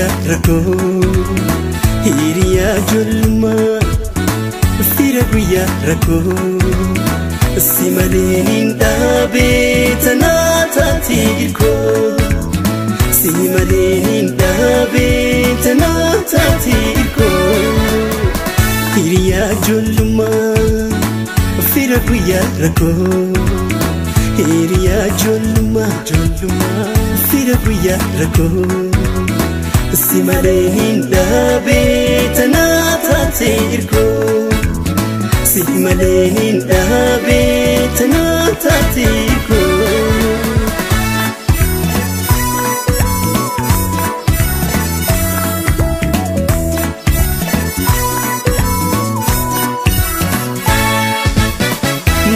guyyaa rakkoo hiriyaa ijoollummaa fira guyyaa rakkoo si malee hin dhaabee tanaa taate hirkoo si malee hin dhaabee tanaa taate hirkoo hiriyaa ijoollummaa fira guyyaa rakkoo hiriyaa ijoollummaa fira guyyaa rakkoo si malee hin dhaabee tanaa taate hirkoo si malee hin dhaabee tanaa taate hirkoo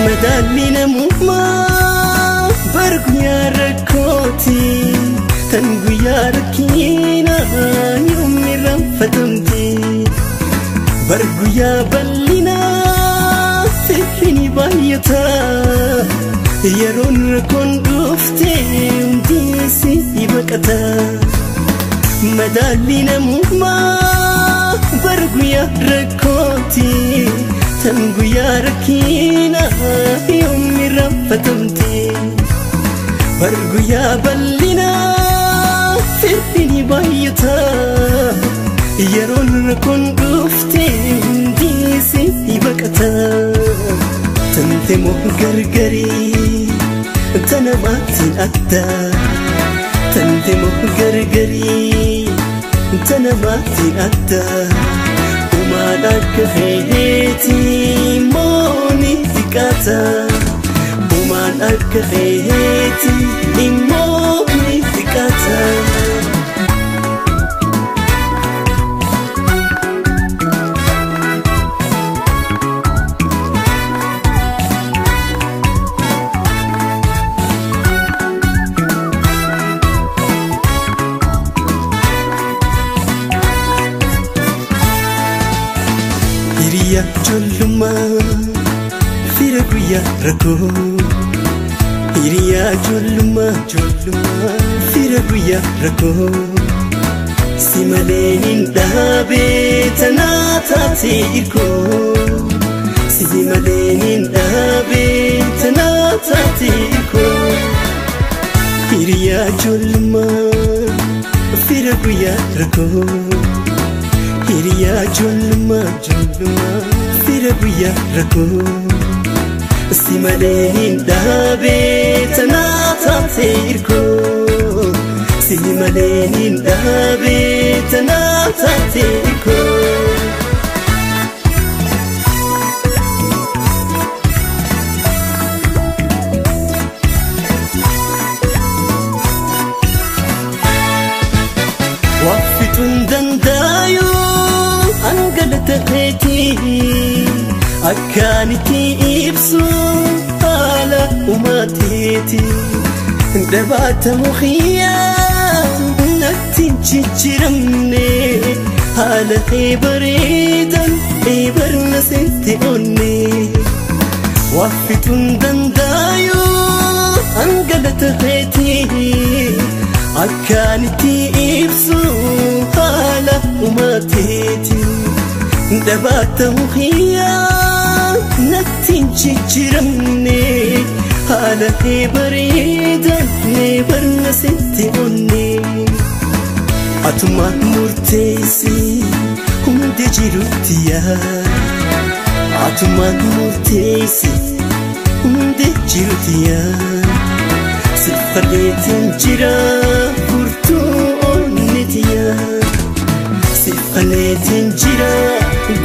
madaalli namummaa bar guyyaa rakkooti tan guyyaa rakkinaa yoomni ranfatamti bar guyyaa bal'inaa firrini baay'ataa yeroon rakkoon dhufte hundi si baqata madaalli namummaa bar guyyaa rakkooti tan guyyaa rakkinaa yoomni ranfatamti bar guyyaa bal'inaa firrini baay'ataa yeroon rakkoon dhufte hundi si baqata tante moo gargarii tana maatiin addaa tante moo gargarii tana maatiin addaa umaan akka feeheeti mooni xiqqaata umaan akka feeheeti mooni xiqqaata hiriyaa ijoollummaa fira guyyaa rakkoo hiriyaa ijoollummaa fira guyyaa rakkoo si malee hin dhaabee tanaa taate hirkoo si malee hin dhaabee tanaa taate hirkoo hiriyaa ijoollummaa fira guyyaa rakkoo hiriyaa ijoollummaa fira guyyaa rakkoo si malee hin dhaabee tanaa taate hirkoo si malee hin dhaabee tanaa taate hirkoo waafituun dandaayu angalata heetii akkaanitti ibsu haala uumateeti dhabaatamu khiyyaa natti jijjiiramne haala bareedan barna sitti onne waafituun dandaayu angalata heetii akkaanitti ibsu haala uumateeti dhabaatamu khiyyaa natti jijjiiramne haala bareedan barna sitti onne atumaan murteessi hundi jirutti yaa atumaan murteessi hundi jirutti yaa siffaleetiin jira furtuu onniti yaa siffaleetiin jira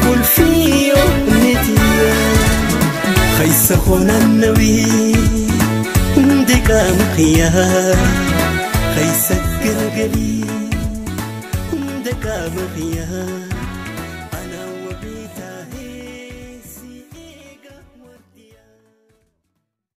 qulfii onniti yaa khaysa hoonannawii hundi qaama khiyyaa khaysa gargarii hundi qaama khiyyaa